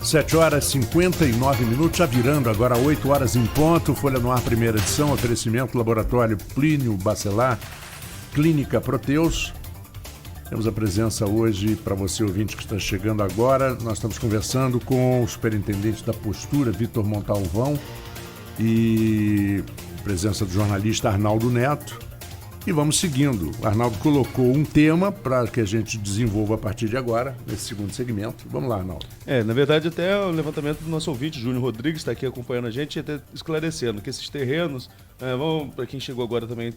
7 horas e 59 minutos, já virando agora 8 horas em ponto. Folha no Ar, primeira edição, oferecimento Laboratório Plínio Bacelar, Clínica Proteus. Temos a presença hoje, para você ouvinte que está chegando agora, nós estamos conversando com o superintendente da Postura, Vitor Montalvão, e presença do jornalista Arnaldo Neto. E vamos seguindo. O Arnaldo colocou um tema para que a gente desenvolva a partir de agora, nesse segundo segmento. Vamos lá, Arnaldo. Na verdade, até o levantamento do nosso ouvinte, Júnior Rodrigues, está aqui acompanhando a gente e até esclarecendo que esses terrenos, vamos, para quem chegou agora também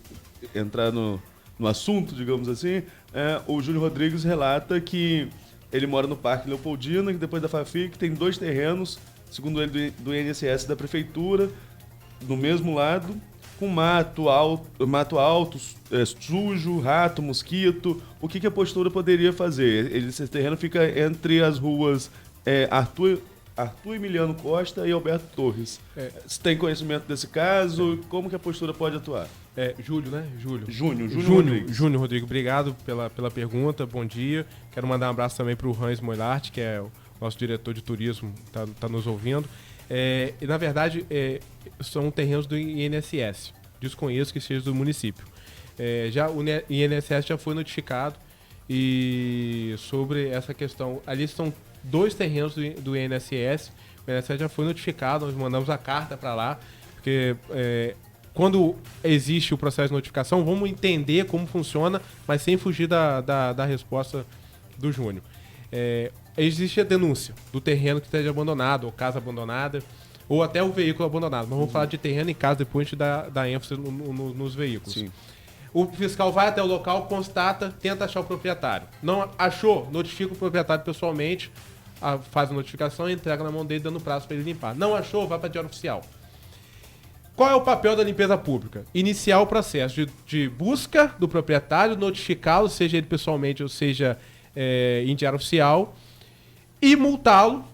entrar no assunto, digamos assim, o Júnior Rodrigues relata que ele mora no Parque Leopoldina, que depois da FAFIC tem 2 terrenos, segundo ele, do INSS da Prefeitura, do mesmo lado, com mato alto, sujo, rato, mosquito. O que a Postura poderia fazer? Esse terreno fica entre as ruas Arthur Emiliano Costa e Alberto Torres. Você tem conhecimento desse caso? Como que a Postura pode atuar? Júlio, né? Júnior Rodrigo, obrigado pela pergunta, bom dia. Quero mandar um abraço também para o Hans Moilart, que é o nosso diretor de turismo, tá nos ouvindo. E na verdade, são terrenos do INSS. Desconheço que seja do município. Já o INSS já foi notificado e sobre essa questão. Ali são 2 terrenos do INSS. O INSS já foi notificado, nós mandamos a carta para lá, porque quando existe o processo de notificação, vamos entender como funciona, mas sem fugir da resposta do Júnior. Existe a denúncia do terreno que esteja abandonado, ou casa abandonada, ou até o veículo abandonado. Mas vamos falar de terreno e casa, depois a gente dá ênfase nos veículos. Sim. O fiscal vai até o local, constata, tenta achar o proprietário. Não achou, notifica o proprietário pessoalmente, faz a notificação e entrega na mão dele, dando prazo para ele limpar. Não achou, vai para a diário oficial. Qual é o papel da limpeza pública? Iniciar o processo de busca do proprietário, notificá-lo, seja ele pessoalmente ou seja em diário oficial, e multá-lo,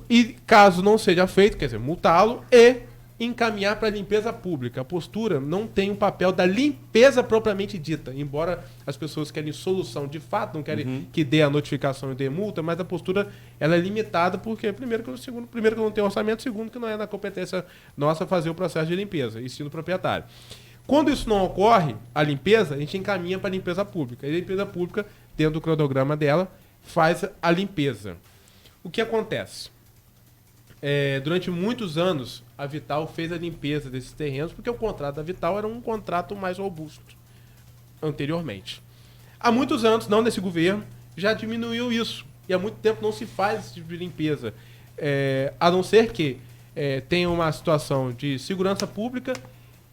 e caso não seja feito, quer dizer, multá-lo e encaminhar para a limpeza pública. A Postura não tem um papel da limpeza propriamente dita, embora as pessoas querem solução de fato, não querem que dê a notificação e dê multa, mas a Postura ela é limitada porque, primeiro que não tem orçamento, segundo que não é na competência nossa fazer o processo de limpeza, e sim do proprietário. Quando isso não ocorre, a limpeza, a gente encaminha para a limpeza pública. E a limpeza pública, dentro do cronograma dela, faz a limpeza. O que acontece? Durante muitos anos, a Vital fez a limpeza desses terrenos, porque o contrato da Vital era um contrato mais robusto anteriormente. Há muitos anos, não nesse governo, já diminuiu isso. E há muito tempo não se faz esse tipo de limpeza. A não ser que tenha uma situação de segurança pública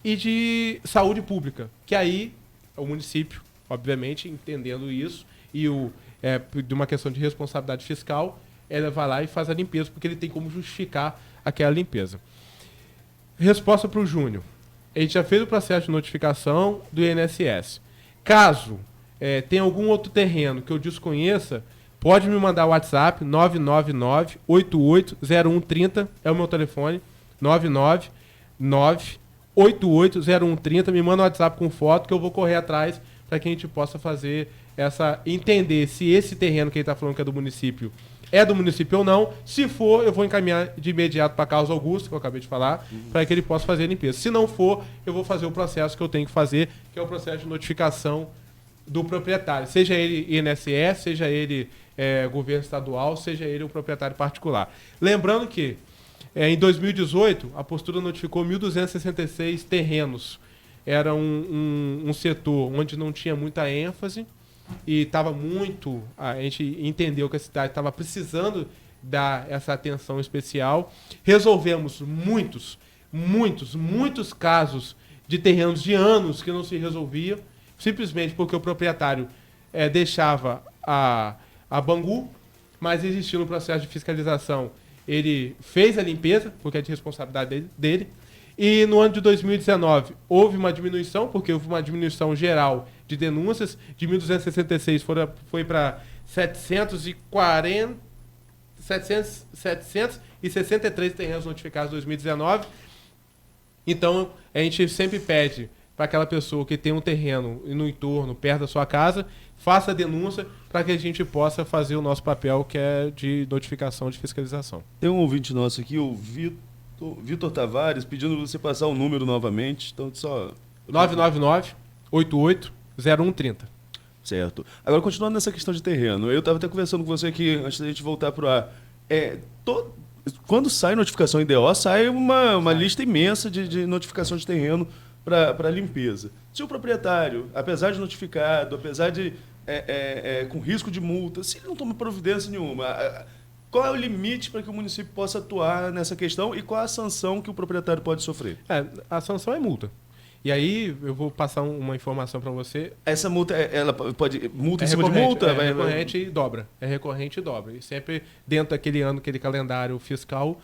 e de saúde pública. Que aí, o município, obviamente, entendendo isso, e de uma questão de responsabilidade fiscal, ela vai lá e faz a limpeza, porque ele tem como justificar aquela limpeza. Resposta para o Júnior. A gente já fez o processo de notificação do INSS. Caso tenha algum outro terreno que eu desconheça, pode me mandar o WhatsApp, 999-880130, é o meu telefone, 999-880130, me manda o WhatsApp com foto que eu vou correr atrás para que a gente possa fazer entender se esse terreno que ele está falando que é do município ou não. Se for, eu vou encaminhar de imediato para Carlos Augusto, que eu acabei de falar, para que ele possa fazer a limpeza. Se não for, eu vou fazer o processo que eu tenho que fazer, que é o processo de notificação do proprietário. Seja ele INSS, seja ele governo estadual, seja ele um proprietário particular. Lembrando que, em 2018, a Postura notificou 1.266 terrenos. Era um setor onde não tinha muita ênfase, e estava muito... A gente entendeu que a cidade estava precisando dar essa atenção especial. Resolvemos muitos casos de terrenos de anos que não se resolviam, simplesmente porque o proprietário deixava a Bangu, mas existia um processo de fiscalização. Ele fez a limpeza, porque é de responsabilidade dele. E no ano de 2019 houve uma diminuição, porque houve uma diminuição geral de denúncias, de 1.266 foi para 763 terrenos notificados em 2019. Então, a gente sempre pede para aquela pessoa que tem um terreno no entorno, perto da sua casa, faça a denúncia para que a gente possa fazer o nosso papel, que é de notificação, de fiscalização. Tem um ouvinte nosso aqui, o Vitor Tavares, pedindo você passar o número novamente. Então, só... 999-88-0130. Certo. Agora, continuando nessa questão de terreno, eu estava até conversando com você aqui, antes da gente voltar para o ar. Quando sai notificação em DO, sai uma lista imensa de notificação de terreno para limpeza. Se o proprietário, apesar de notificado, apesar de com risco de multa, se ele não toma providência nenhuma, qual é o limite para que o município possa atuar nessa questão e qual a sanção que o proprietário pode sofrer? A sanção é multa. E aí eu vou passar uma informação para você. Essa multa, ela pode multa em cima de multa? É recorrente e dobra. É recorrente e dobra. E sempre dentro daquele ano, aquele calendário fiscal,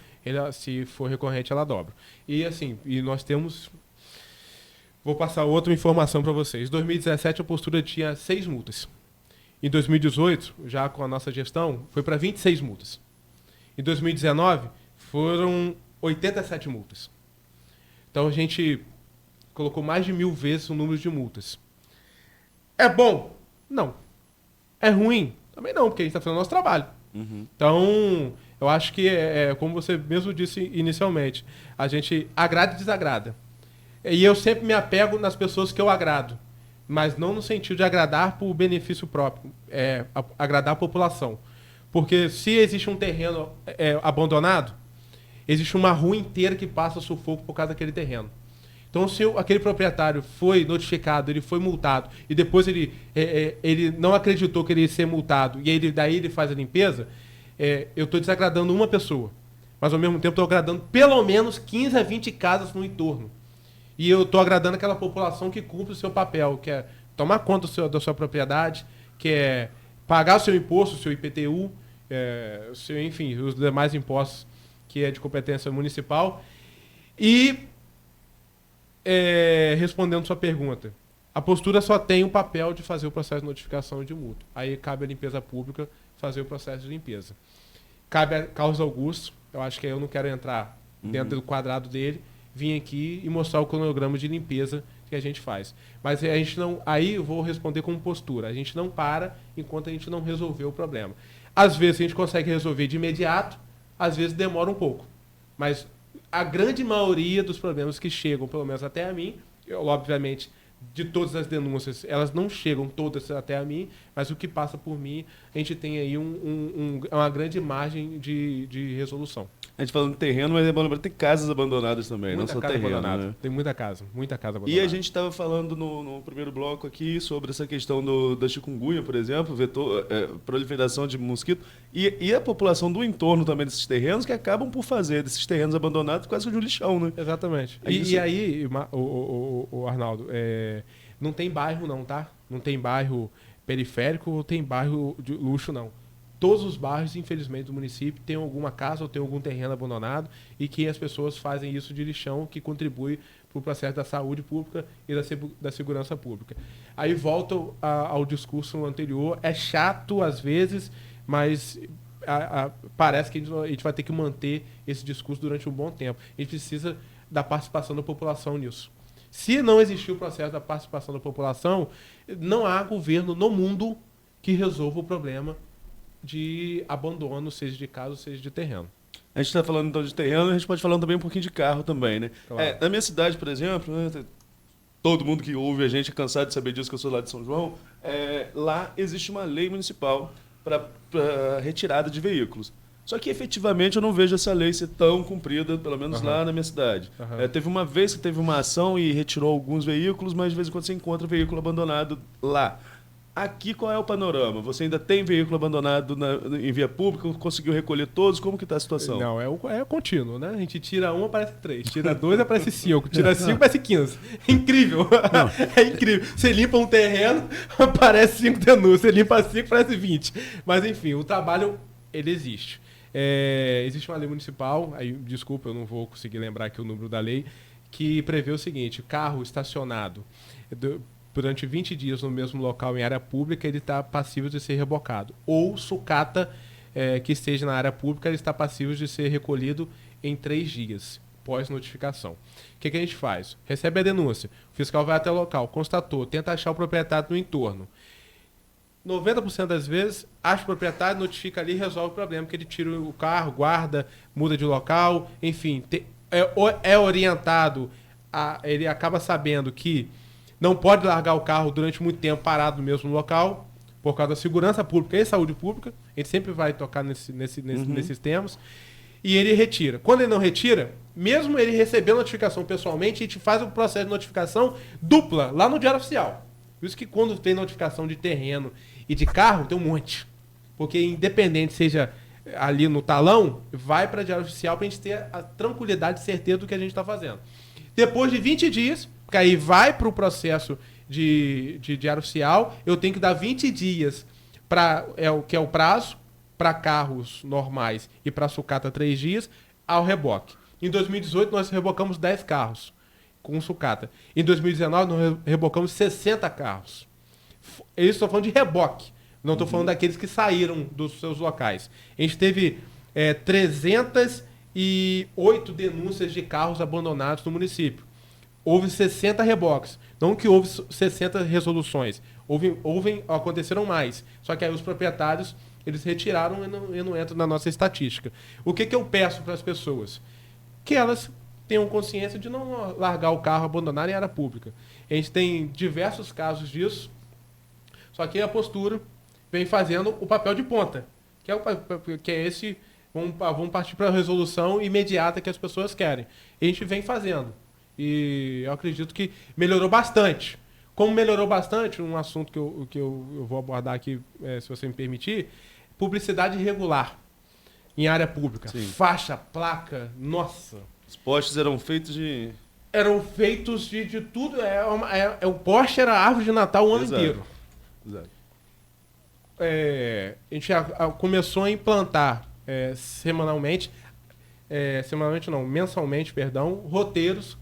se for recorrente, ela dobra. E assim, nós temos... Vou passar outra informação para vocês. Em 2017, a postura tinha 6 multas. Em 2018, já com a nossa gestão, foi para 26 multas. Em 2019, foram 87 multas. Então a gente colocou mais de 1000 vezes o número de multas. É bom? Não. É ruim? Também não, porque a gente está fazendo o nosso trabalho. Uhum. Então, eu acho que, como você mesmo disse inicialmente, a gente agrada e desagrada. E eu sempre me apego nas pessoas que eu agrado, mas não no sentido de agradar por benefício próprio, agradar a população. Porque se existe um terreno abandonado, existe uma rua inteira que passa sufoco por causa daquele terreno. Então, se aquele proprietário foi notificado, ele foi multado, e depois ele não acreditou que ele ia ser multado, e daí ele faz a limpeza, eu estou desagradando uma pessoa. Mas, ao mesmo tempo, estou agradando pelo menos 15 a 20 casas no entorno. E eu estou agradando aquela população que cumpre o seu papel, que é tomar conta da sua propriedade, que é pagar o seu imposto, o seu IPTU, enfim, os demais impostos que é de competência municipal. E... respondendo sua pergunta, a postura só tem o papel de fazer o processo de notificação e de multa. Aí cabe à limpeza pública fazer o processo de limpeza. Cabe a Carlos Augusto, eu acho que eu não quero entrar dentro do quadrado dele, vim aqui e mostrar o cronograma de limpeza que a gente faz. Mas a gente não, aí eu vou responder com postura, a gente não para enquanto a gente não resolver o problema. Às vezes a gente consegue resolver de imediato, às vezes demora um pouco. Mas a grande maioria dos problemas que chegam, pelo menos até a mim, obviamente, de todas as denúncias, elas não chegam todas até a mim, mas o que passa por mim, a gente tem aí uma grande margem de resolução. A gente falando de terreno, mas tem casas abandonadas também, não só terreno. Né? Tem muita casa abandonada. E a gente estava falando no primeiro bloco aqui sobre essa questão da chikungunya, por exemplo, proliferação de mosquito, e a população do entorno também desses terrenos, que acabam por fazer desses terrenos abandonados quase de um lixão, né? Exatamente. E aí, o Arnaldo, não tem bairro não, tá? Não tem bairro periférico ou tem bairro de luxo, não. Todos os bairros, infelizmente, do município têm alguma casa ou tem algum terreno abandonado e que as pessoas fazem isso de lixão, que contribui para o processo da saúde pública e da segurança pública. Aí volto ao discurso anterior. É chato às vezes, mas parece que a gente vai ter que manter esse discurso durante um bom tempo. A gente precisa da participação da população nisso. Se não existir o processo da participação da população, não há governo no mundo que resolva o problema de abandono, seja de casa, seja de terreno. A gente está falando então de terreno, a gente pode falar também um pouquinho de carro também, né? Claro. Na minha cidade, por exemplo, né, todo mundo que ouve a gente é cansado de saber disso, que eu sou lá de São João, lá existe uma lei municipal para retirada de veículos. Só que efetivamente eu não vejo essa lei ser tão cumprida, pelo menos lá na minha cidade. Teve uma vez que teve uma ação e retirou alguns veículos, mas de vez em quando você encontra veículo abandonado lá. Aqui qual é o panorama? Você ainda tem veículo abandonado em via pública? Conseguiu recolher todos? Como que está a situação? Não, é contínuo, né? A gente tira 1, aparece 3. Tira 2, aparece 5. Tira 5, aparece 15. É incrível. É incrível. Você limpa um terreno, aparece 5 denúncias. Você limpa 5, aparece 20. Mas, enfim, o trabalho, ele existe. Existe uma lei municipal, aí, desculpa, eu não vou conseguir lembrar aqui o número da lei, que prevê o seguinte: carro estacionado durante 20 dias no mesmo local em área pública, ele está passível de ser rebocado. Ou sucata que esteja na área pública, ele está passível de ser recolhido em 3 dias. pós-notificação. O que a gente faz? Recebe a denúncia, o fiscal vai até o local, constatou, tenta achar o proprietário no entorno. 90% das vezes, acha o proprietário, notifica ali e resolve o problema, porque ele tira o carro, guarda, muda de local, enfim, é orientado, ele acaba sabendo que não pode largar o carro durante muito tempo parado no mesmo local, por causa da segurança pública e saúde pública, a gente sempre vai tocar nesses termos, e ele retira. Quando ele não retira, mesmo ele recebendo notificação pessoalmente, a gente faz o processo de notificação dupla, lá no Diário Oficial. Por isso que quando tem notificação de terreno e de carro, tem um monte. Porque independente seja ali no talão, vai para Diário Oficial para a gente ter a tranquilidade e certeza do que a gente está fazendo. Depois de 20 dias, porque aí vai para o processo de Diário Oficial, eu tenho que dar 20 dias, que é o prazo, para carros normais e para sucata 3 dias, ao reboque. Em 2018, nós rebocamos 10 carros com sucata. Em 2019, nós rebocamos 60 carros. Eu estou falando de reboque, não estou falando daqueles que saíram dos seus locais. A gente teve 308 denúncias de carros abandonados no município. Houve 60 reboques. Não que houve 60 resoluções. Aconteceram mais. Só que aí os proprietários, eles retiraram e não entram na nossa estatística. O que eu peço para as pessoas? Que elas tenham consciência de não largar o carro, abandonar em área pública. A gente tem diversos casos disso, só que a postura vem fazendo o papel de ponta, que é esse, vamos partir para a resolução imediata que as pessoas querem. A gente vem fazendo, e eu acredito que melhorou bastante. Como melhorou bastante, um assunto que eu vou abordar aqui, se você me permitir, publicidade irregular em área pública. Sim. Faixa, placa, nossa... Os postes eram feitos de tudo. O poste era árvore de Natal o ano inteiro. Exato. A gente começou a implantar mensalmente, roteiros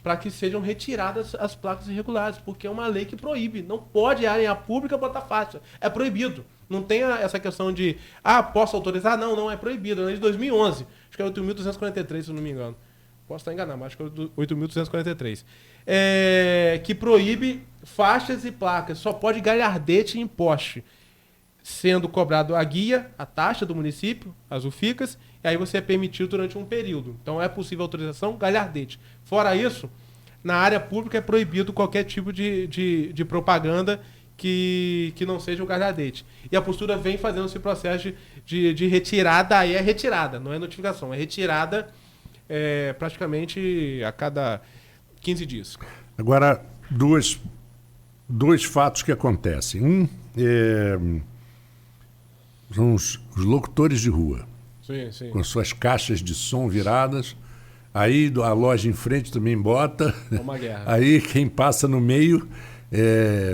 para que sejam retiradas as placas irregulares, porque é uma lei que proíbe. Não pode área pública botar faixa. É proibido. Não tem essa questão de, posso autorizar? Não, é proibido. É lei de 2011. Acho que é 8.243, se eu não me engano. Posso estar enganado, mas acho que é 8.243. Que proíbe faixas e placas. Só pode galhardete em poste, sendo cobrado a guia, a taxa do município, as UFICAS, e aí você é permitido durante um período. Então é possível autorização, galhardete. Fora isso, na área pública é proibido qualquer tipo de propaganda que não seja o galhardete. E a postura vem fazendo esse processo de retirada, aí é retirada, não é notificação, é retirada praticamente a cada 15 dias. Agora, dois fatos que acontecem. São os locutores de rua, sim. com suas caixas de som viradas. Aí a loja em frente também bota. É uma guerra. Aí quem passa no meio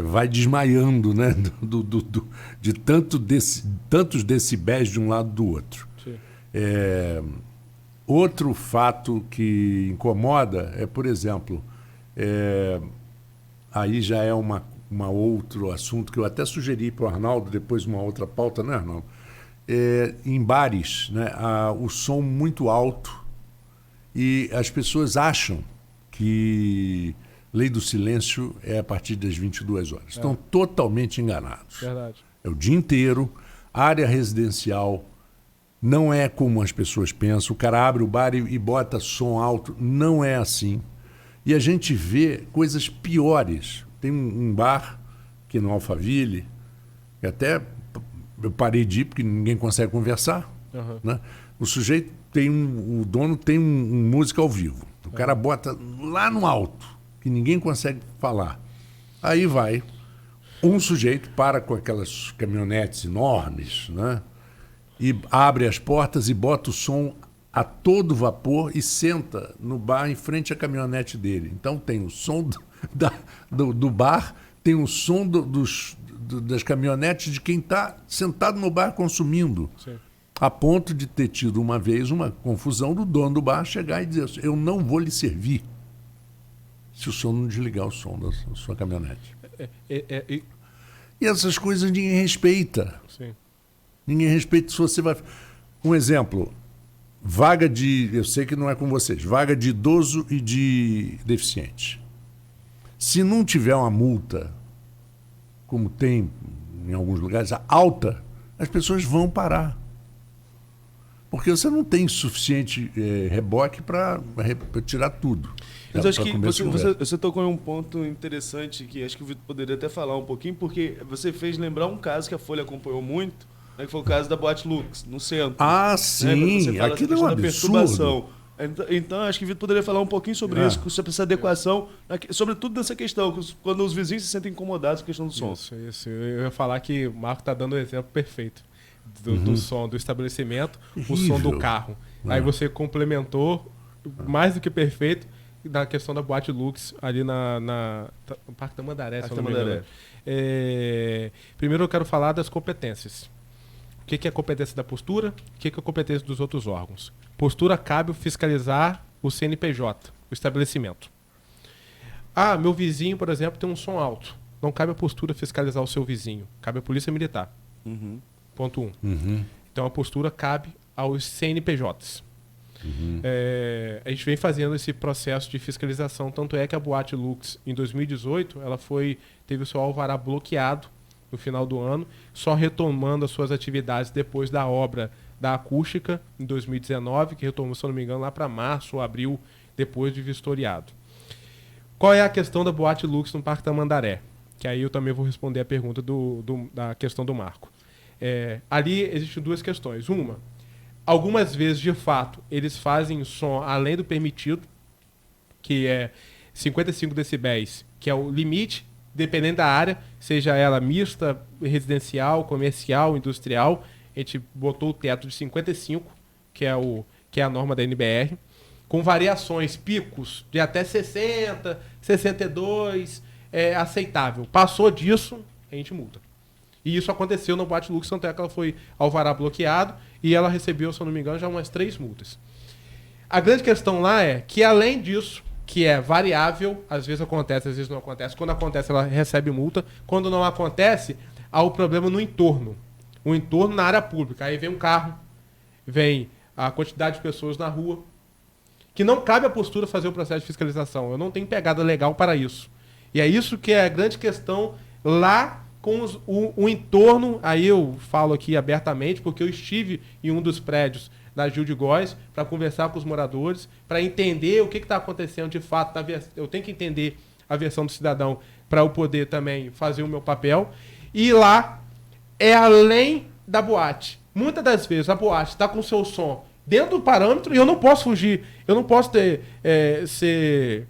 vai desmaiando, né? De tantos decibéis de um lado do outro. Outro fato que incomoda é, por exemplo, aí já é uma outro assunto que eu até sugeri para o Arnaldo, depois uma outra pauta, né, Arnaldo? Em bares, né, o som muito alto e as pessoas acham que lei do silêncio é a partir das 22 horas. Estão totalmente enganados. Verdade. É o dia inteiro, área residencial, não é como as pessoas pensam. O cara abre o bar e bota som alto. Não é assim. E a gente vê coisas piores. Tem um bar aqui no Alphaville, que até eu parei de ir porque ninguém consegue conversar. Uhum. Né? O sujeito o dono tem um música ao vivo. O cara bota lá no alto, que ninguém consegue falar. Aí vai um sujeito, para com aquelas caminhonetes enormes, né? E abre as portas e bota o som a todo vapor e senta no bar em frente à caminhonete dele. Então tem o som do bar, tem o som das caminhonetes de quem está sentado no bar consumindo. Sim. A ponto de ter tido uma vez uma confusão do dono do bar chegar e dizer: eu não vou lhe servir se o senhor não desligar o som da sua caminhonete. E essas coisas ninguém respeita. Sim. Ninguém respeita. Se você vai... Um exemplo, vaga de... Eu sei que não é com vocês. Vaga de idoso e de deficiente. Se não tiver uma multa, como tem em alguns lugares, alta, as pessoas vão parar. Porque você não tem suficiente reboque para tirar tudo. Mas acho que você tocou em um ponto interessante que acho que o Vitor poderia até falar um pouquinho, porque você fez lembrar um caso que a Folha acompanhou muito, né, que foi o caso da Boate Lux, no centro. Ah, sim. Né, aquilo é um absurdo. Então, acho que o Vitor poderia falar um pouquinho sobre isso, sobre essa adequação, sobretudo dessa questão, quando os vizinhos se sentem incomodados com a questão do som. Isso. Eu ia falar que o Marco está dando o exemplo perfeito do som do estabelecimento, o som do carro. Aí você complementou, mais do que perfeito, na questão da Boate Lux, ali no Parque da Mandaré, se eu não me engano. Primeiro eu quero falar das competências. O que é a competência da postura? O que é a competência dos outros órgãos? Postura cabe fiscalizar o CNPJ, o estabelecimento. Ah, meu vizinho, por exemplo, tem um som alto. Não cabe a postura fiscalizar o seu vizinho. Cabe a Polícia Militar. Ponto 1. Então a postura cabe aos CNPJs. A gente vem fazendo esse processo de fiscalização. Tanto é que a Boate Lux, em 2018, ela teve o seu alvará bloqueado no final do ano, só retomando as suas atividades depois da obra da acústica, em 2019, que retomou, se eu não me engano, lá para março ou abril, depois de vistoriado. Qual é a questão da Boate Lux no Parque Tamandaré? Que aí eu também vou responder a pergunta da questão do Marco. Ali existem duas questões. Uma, algumas vezes, de fato, eles fazem som além do permitido, que é 55 decibéis, que é o limite, dependendo da área, seja ela mista, residencial, comercial, industrial. A gente botou o teto de 55, que é a norma da NBR, com variações, picos de até 60, 62, é aceitável. Passou disso, a gente multa. E isso aconteceu no Boate Lux, tanto é que ela foi alvará bloqueado e ela recebeu, se eu não me engano, já umas 3 multas. A grande questão lá é que, além disso, que é variável, às vezes acontece, às vezes não acontece. Quando acontece, ela recebe multa. Quando não acontece, há o problema no entorno. O entorno na área pública. Aí vem um carro, vem a quantidade de pessoas na rua, que não cabe a postura fazer o processo de fiscalização. Eu não tenho pegada legal para isso. E é isso que é a grande questão lá com o entorno. Aí eu falo aqui abertamente, porque eu estive em um dos prédios da Gil de Góes para conversar com os moradores, para entender o que está acontecendo de fato. Eu tenho que entender a versão do cidadão para eu poder também fazer o meu papel. E lá é além da boate. Muitas das vezes a boate está com o seu som dentro do parâmetro e eu não posso fugir. Eu não posso ser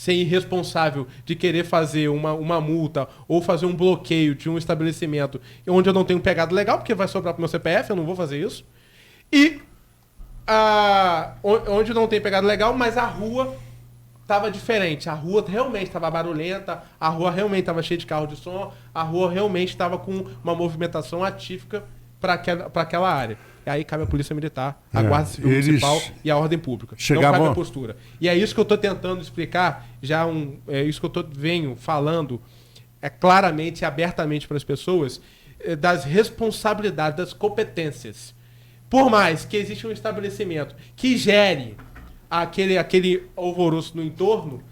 irresponsável de querer fazer uma multa ou fazer um bloqueio de um estabelecimento onde eu não tenho pegado legal, porque vai sobrar para o meu CPF, eu não vou fazer isso. E onde não tem pegado legal, mas a rua estava diferente. A rua realmente estava barulhenta, a rua realmente estava cheia de carro de som, a rua realmente estava com uma movimentação atípica para aquela área. E aí cabe a Polícia Militar, a Guarda Civil Municipal e a Ordem Pública. Não cabe a postura. E é isso que eu estou tentando explicar, é isso que eu venho falando claramente e abertamente para as pessoas, das responsabilidades, das competências. Por mais que exista um estabelecimento que gere aquele alvoroço no entorno,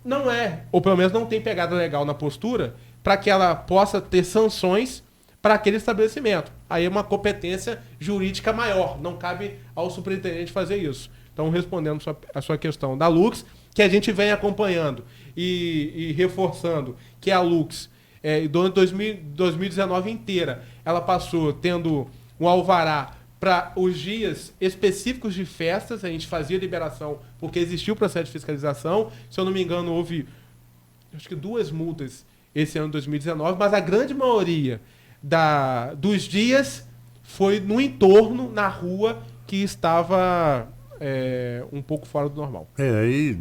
não é, ou pelo menos não tem pegada legal na postura, para que ela possa ter sanções para aquele estabelecimento. Aí é uma competência jurídica maior, não cabe ao superintendente fazer isso. Então, respondendo a sua questão da Lux, que a gente vem acompanhando e reforçando que a Lux, durante 2019 inteira, ela passou tendo um alvará para os dias específicos de festas. A gente fazia liberação porque existiu o processo de fiscalização. Se eu não me engano, houve acho que 2 multas esse ano de 2019, mas a grande maioria dos dias foi no entorno, na rua, que estava um pouco fora do normal. Aí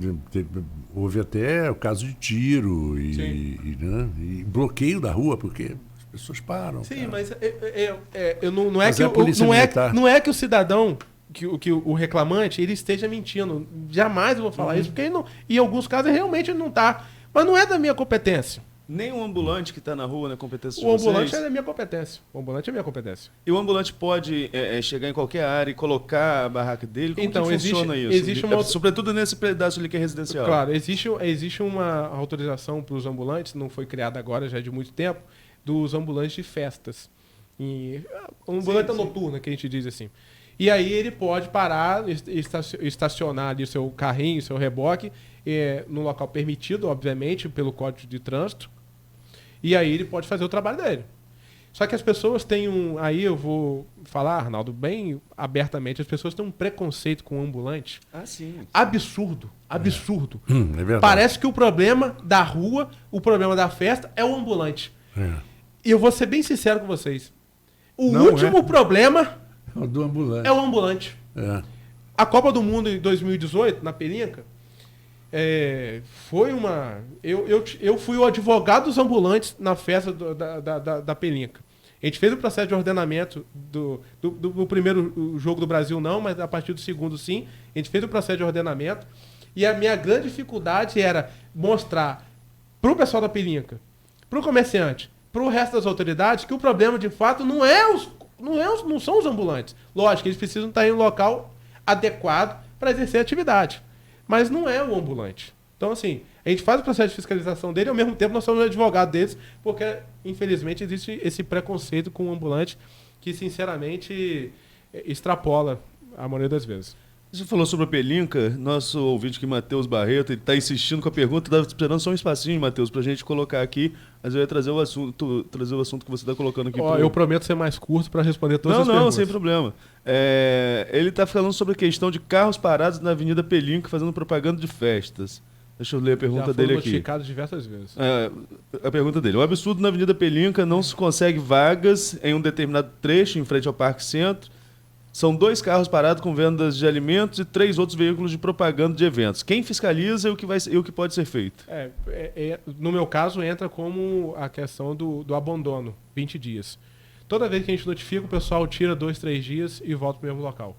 houve até o caso de tiro e bloqueio da rua, porque as pessoas param. Sim, cara. Mas não é que o cidadão, que o reclamante, ele esteja mentindo. Jamais eu vou falar isso, porque em alguns casos realmente ele não está. Mas não é da minha competência. Nem o ambulante que está na rua, né, competência de O ambulante vocês. é minha competência. O ambulante é minha competência. E o ambulante pode chegar em qualquer área e colocar a barraca dele? Como Então, que funciona isso? existe uma... Sobretudo nesse pedaço ali que é residencial. Claro, existe uma autorização para os ambulantes, não foi criada agora, já é de muito tempo, dos ambulantes de festas. Ambulante noturna, que a gente diz assim. E aí ele pode parar, estacionar ali o seu carrinho, o seu reboque, no local permitido, obviamente, pelo Código de Trânsito. E aí ele pode fazer o trabalho dele. Só que as pessoas têm aí eu vou falar, Arnaldo, bem abertamente, as pessoas têm um preconceito com o ambulante. Ah, sim. Absurdo. É verdade. Parece que o problema da rua, o problema da festa é o ambulante. E eu vou ser bem sincero com vocês. O último problema do ambulante. é o ambulante. A Copa do Mundo em 2018, na Pelinca, foi uma... Eu fui o advogado dos ambulantes na festa da Pelinca. A gente fez o processo de ordenamento do primeiro jogo do Brasil, não, mas a partir do segundo, sim. A gente fez o processo de ordenamento. E a minha grande dificuldade era mostrar para o pessoal da Pelinca, para o comerciante, para o resto das autoridades, que o problema, de fato, não são os ambulantes. Lógico, eles precisam estar em um local adequado para exercer a atividade. Mas não é o ambulante. Então, assim, a gente faz o processo de fiscalização dele e, ao mesmo tempo, nós somos advogados deles, porque, infelizmente, existe esse preconceito com o ambulante que, sinceramente, extrapola a maioria das vezes. Você falou sobre a Pelinca, nosso ouvinte aqui, Matheus Barreto, ele está insistindo com a pergunta, estava esperando só um espacinho, Matheus, para a gente colocar aqui, mas eu ia trazer o assunto que você está colocando aqui. Eu prometo ser mais curto para responder todas as perguntas. Não, sem problema. Ele está falando sobre a questão de carros parados na Avenida Pelinca fazendo propaganda de festas. Deixa eu ler a pergunta dele aqui. Notificado diversas vezes. A pergunta dele. Um absurdo na Avenida Pelinca, não se consegue vagas em um determinado trecho em frente ao Parque Centro. São 2 carros parados com vendas de alimentos e 3 outros veículos de propaganda de eventos. Quem fiscaliza e o que pode ser feito? No meu caso, entra como a questão do abandono, 20 dias. Toda vez que a gente notifica, o pessoal tira 2, 3 dias e volta para o mesmo local.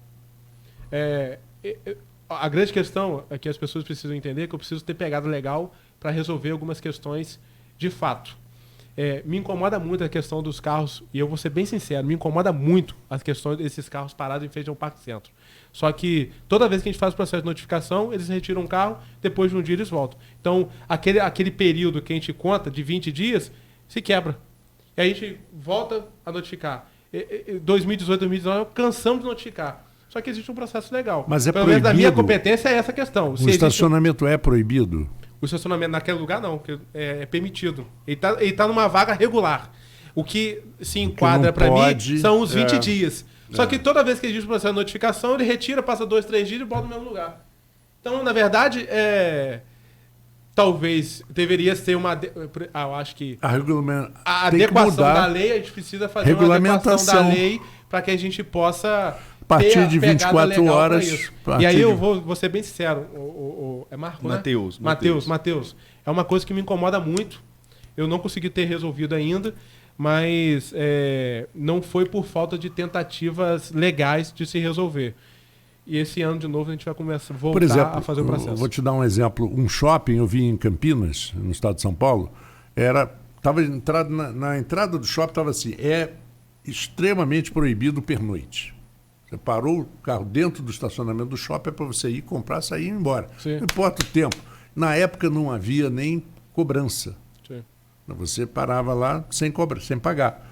A grande questão é que as pessoas precisam entender que eu preciso ter pegada legal para resolver algumas questões de fato. Me incomoda muito a questão dos carros, e eu vou ser bem sincero, me incomoda muito as questões desses carros parados em frente ao Parque Centro. Só que toda vez que a gente faz o processo de notificação, eles retiram o carro, depois de um dia eles voltam. Então, aquele período que a gente conta de 20 dias, se quebra. E aí a gente volta a notificar. 2018, 2019, cansamos de notificar. Só que existe um processo legal. Mas é pelo menos da minha proibido? competência é essa questão. O estacionamento é proibido? O estacionamento naquele lugar não, porque é permitido. Ele tá numa vaga regular. O que se enquadra para mim são os 20 dias. Só que toda vez que existe o processo de notificação, ele retira, passa 2, 3 dias e bota no mesmo lugar. Então, na verdade, talvez deveria ser eu acho que a adequação da lei, a gente precisa fazer uma adequação da lei para que a gente possa a partir de 24 horas. E aí eu vou ser bem sincero. É Marco, né? Matheus. É uma coisa que me incomoda muito. Eu não consegui ter resolvido ainda, mas não foi por falta de tentativas legais de se resolver. E esse ano, de novo, a gente vai voltar a fazer o processo. Vou te dar um exemplo. Um shopping, eu vi em Campinas, no estado de São Paulo, estava na entrada do shopping, estava assim, extremamente proibido pernoite. Você parou o carro dentro do estacionamento do shopping, é para você ir comprar, sair e ir embora. Sim. Não importa o tempo. Na época não havia nem cobrança. Sim. Você parava lá sem pagar.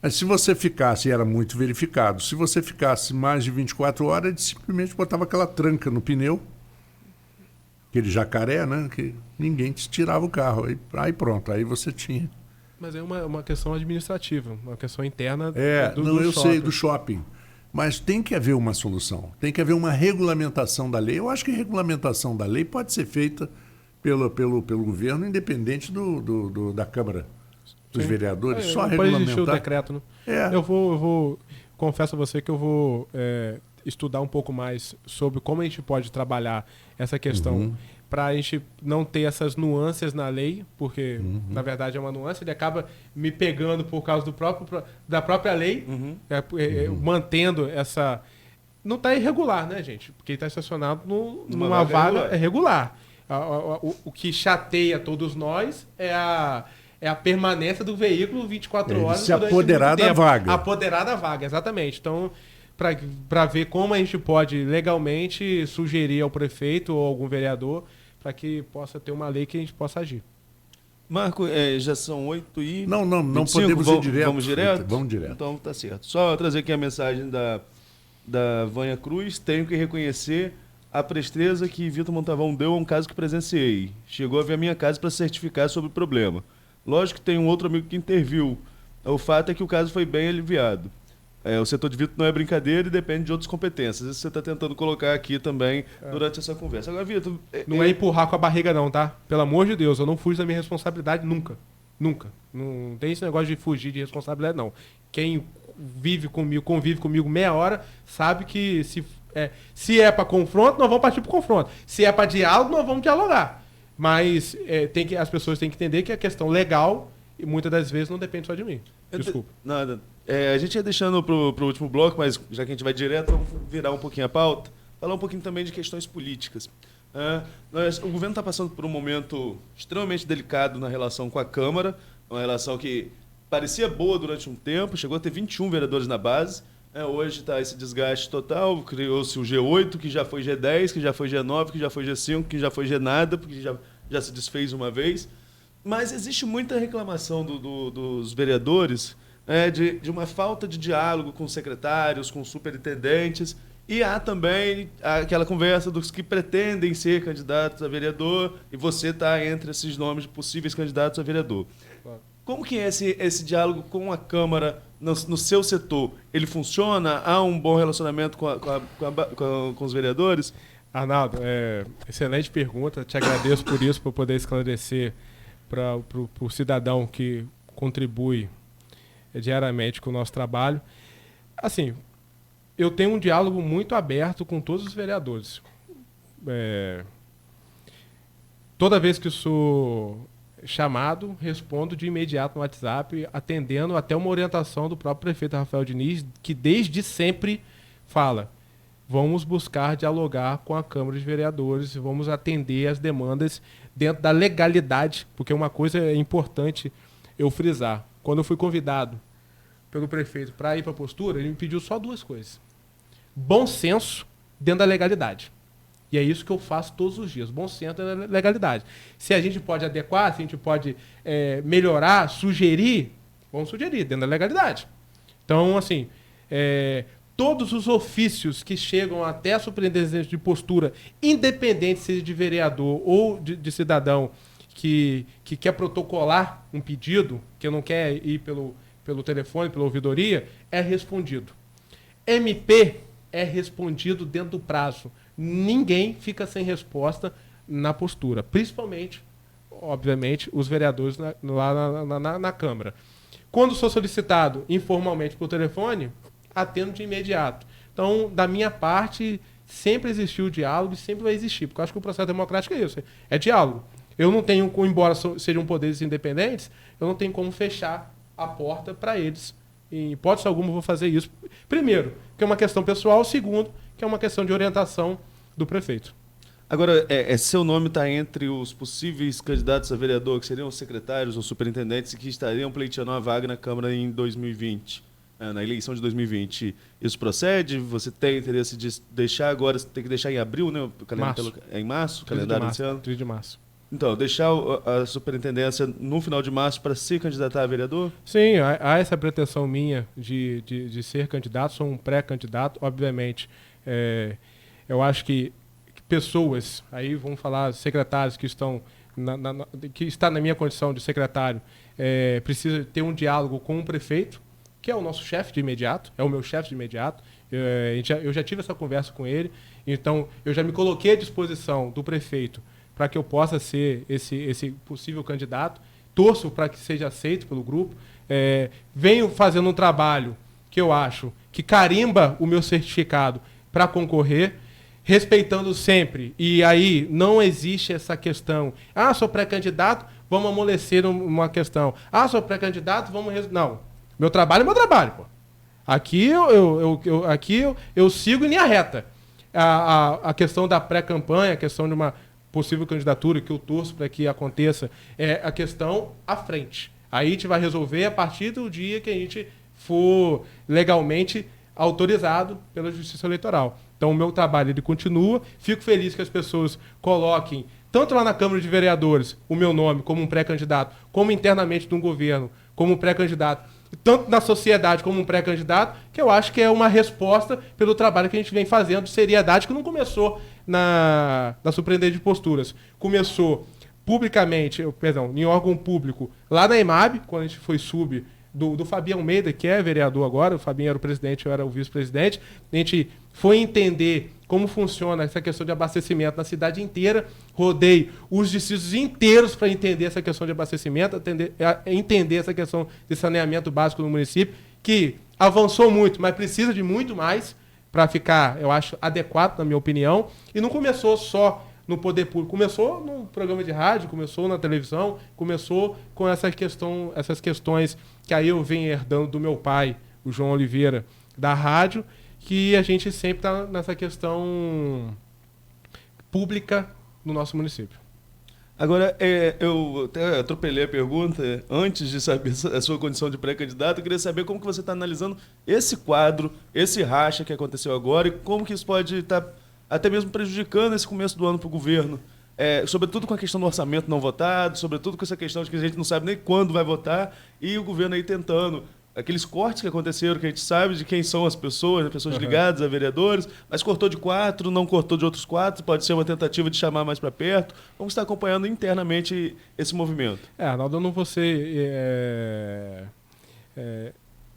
Mas se você ficasse, era muito verificado, se você ficasse mais de 24 horas, ele simplesmente botava aquela tranca no pneu, aquele jacaré, né? Que ninguém te tirava o carro. Aí pronto, aí você tinha. Mas é uma questão administrativa, uma questão interna do shopping. Eu sei, do shopping. Mas tem que haver uma solução, tem que haver uma regulamentação da lei. Eu acho que a regulamentação da lei pode ser feita pelo governo, independente da Câmara dos Vereadores, só regulamentar. Pode existir o decreto, né? Eu vou confesso a você que eu vou estudar um pouco mais sobre como a gente pode trabalhar essa questão para a gente não ter essas nuances na lei, porque, na verdade, é uma nuance, ele acaba me pegando por causa da própria lei, mantendo essa... Não está irregular, né, gente? Porque está estacionado numa vaga regular. O que chateia todos nós é é a permanência do veículo 24 horas. Se apoderar muito da tempo. vaga. Apoderar da vaga, exatamente. Então, para ver como a gente pode legalmente sugerir ao prefeito ou algum vereador para que possa ter uma lei que a gente possa agir. Marco, já são 8 e... Não 25, podemos ir direto. Vamos direto? Vamos direto. Então tá certo. Só trazer aqui a mensagem da Vânia Cruz. Tenho que reconhecer a presteza que Vitor Montavão deu a um caso que presenciei. Chegou a vir à minha casa para certificar sobre o problema. Lógico que tem um outro amigo que interviu. O fato é que o caso foi bem aliviado. O setor de Vitor não é brincadeira e depende de outras competências. Isso você está tentando colocar aqui também durante essa conversa. Agora, Vitor... Não é empurrar com a barriga não, tá? Pelo amor de Deus, eu não fujo da minha responsabilidade nunca. Nunca. Não tem esse negócio de fugir de responsabilidade, não. Quem convive comigo meia hora, sabe que se é para confronto, nós vamos partir para confronto. Se é para diálogo, nós vamos dialogar. Mas as pessoas têm que entender que a questão legal, muitas das vezes, não depende só de mim. Desculpa. Nada. A gente ia deixando pro último bloco, mas já que a gente vai direto, vamos virar um pouquinho a pauta. Falar um pouquinho também de questões políticas. O governo está passando por um momento extremamente delicado na relação com a Câmara, uma relação que parecia boa durante um tempo, chegou a ter 21 vereadores na base. Hoje está esse desgaste total, criou-se o G8, que já foi G10, que já foi G9, que já foi G5, que já foi G nada, porque já se desfez uma vez. Mas existe muita reclamação dos vereadores de uma falta de diálogo com secretários, com superintendentes, e há também aquela conversa dos que pretendem ser candidatos a vereador, e você está entre esses nomes de possíveis candidatos a vereador. Claro. Como que é esse diálogo com a Câmara no seu setor? Ele funciona? Há um bom relacionamento com os vereadores? Arnaldo, excelente pergunta. Te agradeço por isso, por poder esclarecer para o cidadão que contribui diariamente com o nosso trabalho. Assim, eu tenho um diálogo muito aberto com todos os vereadores. Toda vez que sou chamado, respondo de imediato no WhatsApp, atendendo até uma orientação do próprio prefeito Rafael Diniz, que desde sempre fala: vamos buscar dialogar com a Câmara de Vereadores, vamos atender as demandas dentro da legalidade, porque uma coisa é importante eu frisar. Quando eu fui convidado pelo prefeito para ir para a postura, ele me pediu só duas coisas: bom senso dentro da legalidade. E é isso que eu faço todos os dias, bom senso dentro da legalidade. Se a gente pode adequar, se a gente pode melhorar, sugerir, vamos sugerir dentro da legalidade. Então, assim, todos os ofícios que chegam até a superintendência de postura, independente seja de vereador ou de cidadão que quer protocolar um pedido, que não quer ir pelo telefone, pela ouvidoria, é respondido. MP é respondido dentro do prazo. Ninguém fica sem resposta na postura, principalmente, obviamente, os vereadores lá na Câmara. Quando sou solicitado informalmente por telefone, atendo de imediato. Então, da minha parte, sempre existiu diálogo e sempre vai existir, porque eu acho que o processo democrático é isso, é diálogo. Eu não tenho, embora sejam poderes independentes, eu não tenho como fechar a porta para eles. Em hipótese alguma, eu vou fazer isso. Primeiro, que é uma questão pessoal. Segundo, que é uma questão de orientação do prefeito. Agora, seu nome está entre os possíveis candidatos a vereador, que seriam os secretários ou superintendentes que estariam pleiteando a vaga na Câmara em 2020, na eleição de 2020. Isso procede? Você tem interesse de deixar agora, tem que deixar em abril, né? O calendário em março? O calendário desse ano? 3 de março. Então, deixar a superintendência no final de março para se candidatar a vereador? Sim, há essa pretensão minha de ser candidato, sou um pré-candidato, obviamente. Eu acho que pessoas, aí vamos falar secretários que estão que está na minha condição de secretário, precisa ter um diálogo com o prefeito, que é o nosso chefe de imediato, é o meu chefe de imediato. Eu já tive essa conversa com ele, então eu já me coloquei à disposição do prefeito para que eu possa ser esse possível candidato. Torço para que seja aceito pelo grupo. Venho fazendo um trabalho que eu acho que carimba o meu certificado para concorrer, respeitando sempre. E aí não existe essa questão: sou pré-candidato, vamos amolecer uma questão. Sou pré-candidato, vamos... Não. Meu trabalho é meu trabalho, pô. Aqui eu sigo em linha reta. A questão da pré-campanha, a questão de uma possível candidatura, que eu torço para que aconteça, é a questão à frente. Aí a gente vai resolver a partir do dia que a gente for legalmente autorizado pela Justiça Eleitoral. Então o meu trabalho ele continua. Fico feliz que as pessoas coloquem, tanto lá na Câmara de Vereadores, o meu nome como um pré-candidato, como internamente no governo, como um pré-candidato, tanto na sociedade como um pré-candidato, que eu acho que é uma resposta pelo trabalho que a gente vem fazendo de seriedade, que não começou na Superintendência de Posturas. Começou publicamente, em órgão público, lá na EMAB, quando a gente foi do Fabinho Almeida, que é vereador agora, o Fabinho era o presidente, eu era o vice-presidente, a gente foi entender como funciona essa questão de abastecimento na cidade inteira, rodei os distritos inteiros para entender essa questão de abastecimento, entender essa questão de saneamento básico no município, que avançou muito, mas precisa de muito mais para ficar, eu acho, adequado, na minha opinião, e não começou só no poder público, começou num programa de rádio, começou na televisão, começou com essas questões que aí eu venho herdando do meu pai, o João Oliveira, da rádio, que a gente sempre está nessa questão pública no nosso município. Agora, eu até atropelei a pergunta. Antes de saber a sua condição de pré-candidato, eu queria saber como que você está analisando esse quadro, esse racha que aconteceu agora, e como que isso pode estar até mesmo prejudicando esse começo do ano para o governo. Sobretudo com a questão do orçamento não votado, sobretudo com essa questão de que a gente não sabe nem quando vai votar, e o governo aí tentando aqueles cortes que aconteceram, que a gente sabe de quem são as pessoas ligadas a vereadores, mas cortou de 4, não cortou de outros 4, pode ser uma tentativa de chamar mais para perto. Como você está acompanhando internamente esse movimento? Arnaldo, eu não vou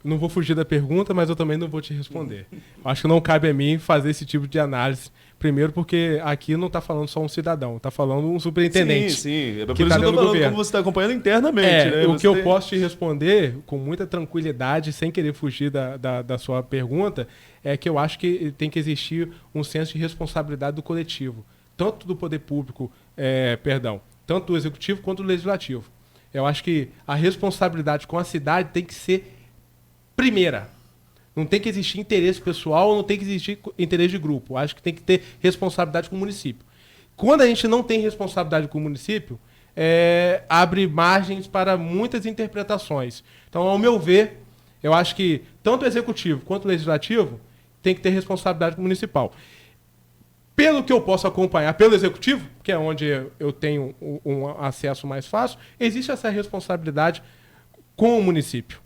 não vou fugir da pergunta, mas eu também não vou te responder. Acho que não cabe a mim fazer esse tipo de análise. Primeiro porque aqui não está falando só um cidadão, está falando um superintendente. Sim. É por isso que eu estou falando como você está acompanhando internamente. Né? O que eu posso te responder com muita tranquilidade, sem querer fugir da sua pergunta, é que eu acho que tem que existir um senso de responsabilidade do coletivo. Tanto do poder público, tanto do executivo quanto do legislativo. Eu acho que a responsabilidade com a cidade tem que ser primeira. Não tem que existir interesse pessoal, não tem que existir interesse de grupo. Acho que tem que ter responsabilidade com o município. Quando a gente não tem responsabilidade com o município, abre margens para muitas interpretações. Então, ao meu ver, eu acho que tanto o executivo quanto o legislativo tem que ter responsabilidade com o municipal. Pelo que eu posso acompanhar pelo executivo, que é onde eu tenho um acesso mais fácil, existe essa responsabilidade com o município.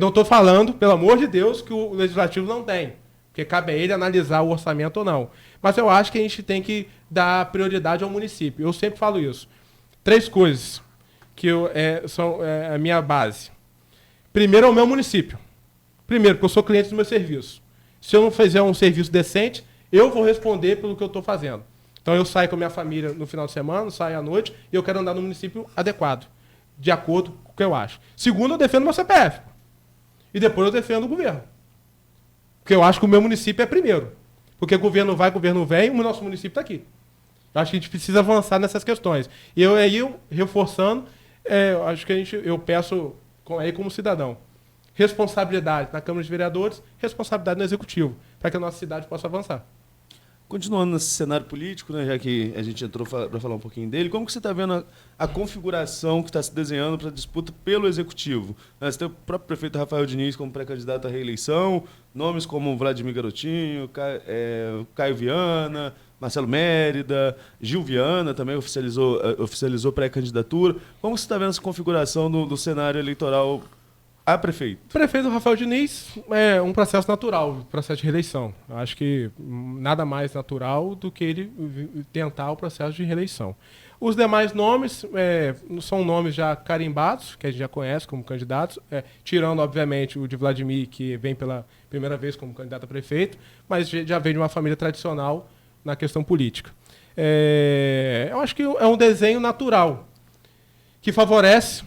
Não estou falando, pelo amor de Deus, que o legislativo não tem, porque cabe a ele analisar o orçamento ou não. Mas eu acho que a gente tem que dar prioridade ao município. Eu sempre falo isso. 3 coisas que são a minha base. Primeiro é o meu município. Primeiro, porque eu sou cliente do meu serviço. Se eu não fizer um serviço decente, eu vou responder pelo que eu estou fazendo. Então eu saio com a minha família no final de semana, saio à noite, e eu quero andar no município adequado, de acordo com o que eu acho. Segundo, eu defendo meu CPF. E depois eu defendo o governo. Porque eu acho que o meu município é primeiro. Porque governo vai, governo vem, o nosso município está aqui. Eu acho que a gente precisa avançar nessas questões. E eu reforçando, acho que eu peço aí como cidadão, responsabilidade na Câmara de Vereadores, responsabilidade no Executivo, para que a nossa cidade possa avançar. Continuando nesse cenário político, né, já que a gente entrou para falar um pouquinho dele, como que você está vendo a configuração que está se desenhando para a disputa pelo Executivo? Você tem o próprio prefeito Rafael Diniz como pré-candidato à reeleição, nomes como Vladimir Garotinho, Caio Viana, Marcelo Mérida, Gil Viana também oficializou pré-candidatura. Como você está vendo essa configuração do cenário eleitoral a prefeito? O prefeito Rafael Diniz é um processo natural, processo de reeleição. Acho que nada mais natural do que ele tentar o processo de reeleição. Os demais nomes são nomes já carimbados, que a gente já conhece como candidatos, tirando, obviamente, o de Vladimir, que vem pela primeira vez como candidato a prefeito, mas já vem de uma família tradicional na questão política. Eu acho que é um desenho natural, que favorece...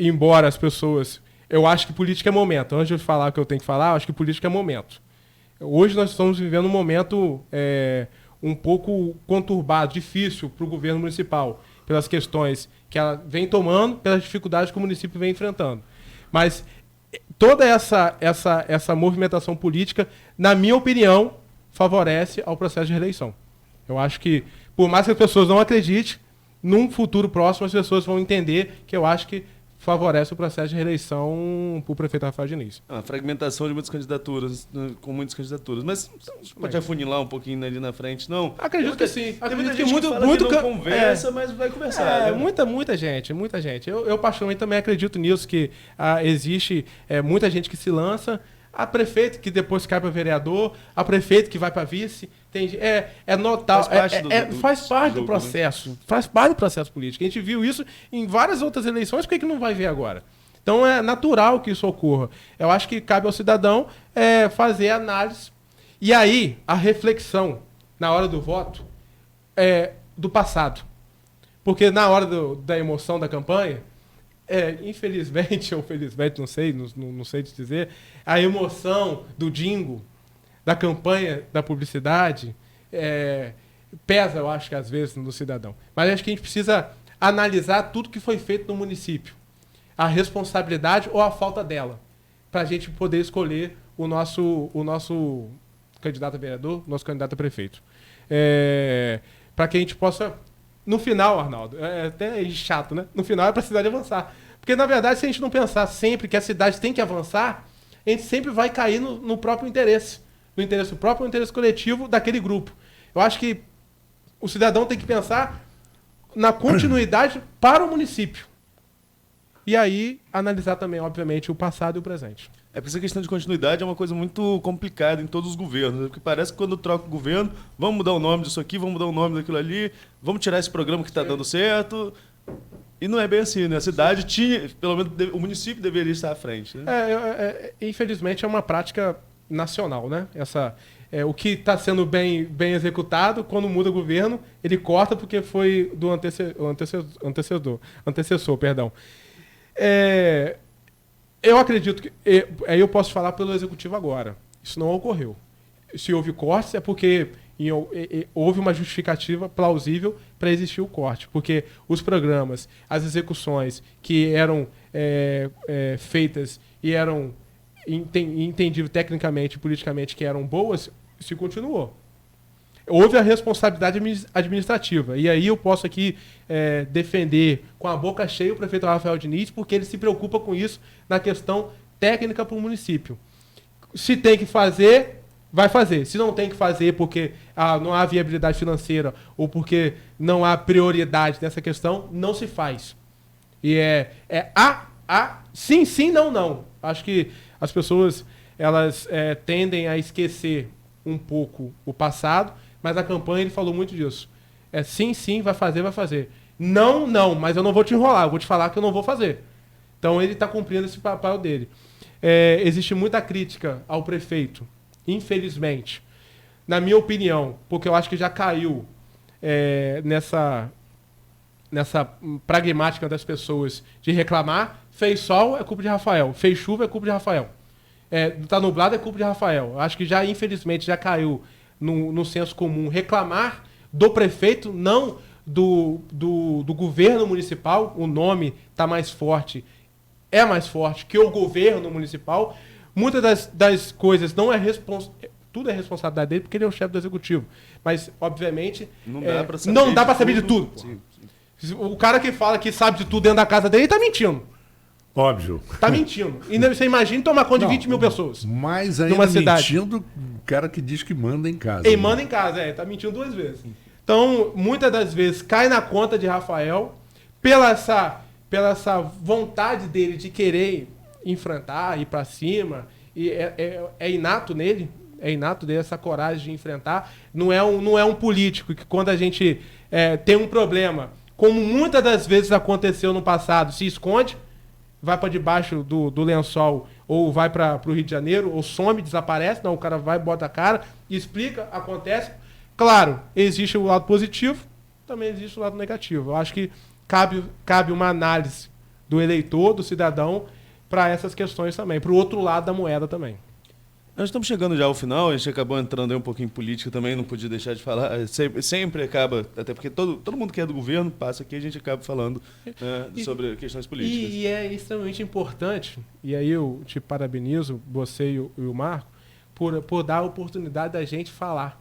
embora as pessoas... Eu acho que política é momento. Antes de eu falar o que eu tenho que falar, eu acho que política é momento. Hoje nós estamos vivendo um momento um pouco conturbado, difícil para o governo municipal, pelas questões que ela vem tomando, pelas dificuldades que o município vem enfrentando. Mas toda essa movimentação política, na minha opinião, favorece ao processo de reeleição. Eu acho que Por mais que as pessoas não acreditem, num futuro próximo as pessoas vão entender que eu acho que favorece o processo de reeleição para o prefeito Rafael Diniz. A fragmentação de muitas candidaturas, com muitas candidaturas. Mas você pode afunilar um pouquinho ali na frente, não? Acredito que sim. Tem muita Acredito gente que muito, que fala muito que não conversa, mas vai conversar. Né? muita gente. Eu particularmente também acredito nisso, que existe muita gente que se lança, a prefeito que depois cai para vereador, a prefeito que vai para vice. Notável. Faz parte do processo. Né? Faz parte do processo político. A gente viu isso em várias outras eleições, por que não vai ver agora? Então é natural que isso ocorra. Eu acho que cabe ao cidadão fazer a análise. E aí, a reflexão na hora do voto do passado. Porque na hora da emoção da campanha, infelizmente ou felizmente, não sei te dizer, a emoção do jingle, da campanha, da publicidade, pesa, eu acho que às vezes, no cidadão. Mas acho que a gente precisa analisar tudo que foi feito no município. A responsabilidade ou a falta dela. Para a gente poder escolher o nosso candidato a vereador, nosso candidato a prefeito. Para que a gente possa... No final, Arnaldo, é até chato, né? No final é para a cidade avançar. Porque, na verdade, se a gente não pensar sempre que a cidade tem que avançar, a gente sempre vai cair no próprio interesse. No interesse próprio, no interesse coletivo daquele grupo. Eu acho que o cidadão tem que pensar na continuidade para o município. E aí, analisar também, obviamente, o passado e o presente. Porque essa questão de continuidade é uma coisa muito complicada em todos os governos. Porque parece que quando troca o governo, vamos mudar o nome disso aqui, vamos mudar o nome daquilo ali, vamos tirar esse programa que está dando certo. E não é bem assim, né? A cidade tinha, pelo menos o município deveria estar à frente. Né? Infelizmente é uma prática nacional, né? O que está sendo bem executado, quando muda o governo, ele corta porque foi do antecessor, perdão. Eu acredito que... Aí eu posso falar pelo executivo agora. Isso não ocorreu. Se houve cortes, é porque houve uma justificativa plausível para existir o corte. Porque os programas, as execuções que eram feitas e eram entendido tecnicamente e politicamente que eram boas, se continuou. Houve a responsabilidade administrativa. E aí eu posso aqui defender com a boca cheia o prefeito Rafael Diniz, porque ele se preocupa com isso na questão técnica para o município. Se tem que fazer, vai fazer. Se não tem que fazer porque não há viabilidade financeira ou porque não há prioridade nessa questão, não se faz. E sim, sim, não, não. Acho que as pessoas elas tendem a esquecer um pouco o passado, mas a campanha ele falou muito disso. Sim, sim, vai fazer, vai fazer. Não, não, mas eu não vou te enrolar, eu vou te falar que eu não vou fazer. Então ele está cumprindo esse papel dele. Existe muita crítica ao prefeito, infelizmente, na minha opinião, porque eu acho que já caiu nessa pragmática das pessoas de reclamar. Fez sol, é culpa de Rafael. Fez chuva, é culpa de Rafael. Tá nublado, é culpa de Rafael. Acho que já, infelizmente, já caiu no senso comum reclamar do prefeito, não do governo municipal. O nome está mais forte, é mais forte que o governo municipal. Muitas das coisas não tudo é responsabilidade dele, porque ele é o chefe do executivo. Mas, obviamente, não dá para saber de tudo. Sim. O cara que fala que sabe de tudo dentro da casa dele, está mentindo. Óbvio. Tá mentindo. E você imagina tomar conta de 20 mil pessoas. Mais ainda mentindo o cara que diz que manda em casa. Ele manda em casa, tá mentindo 2 vezes. Então, muitas das vezes, cai na conta de Rafael pela essa vontade dele de querer enfrentar, ir para cima. E é inato nele. É inato dele essa coragem de enfrentar. Não é um político que quando a gente tem um problema, como muitas das vezes aconteceu no passado, se esconde, vai para debaixo do lençol ou vai para o Rio de Janeiro, ou some, desaparece. Não, o cara vai, bota a cara, explica, acontece. Claro, existe o lado positivo, também existe o lado negativo. Eu acho que cabe uma análise do eleitor, do cidadão, para essas questões também, para o outro lado da moeda também. Nós estamos chegando já ao final, a gente acabou entrando aí um pouquinho em política também, não podia deixar de falar. Sempre acaba, até porque todo mundo que é do governo passa aqui, a gente acaba falando sobre questões políticas. E é extremamente importante, e aí eu te parabenizo, você e o Marco, por dar a oportunidade da gente falar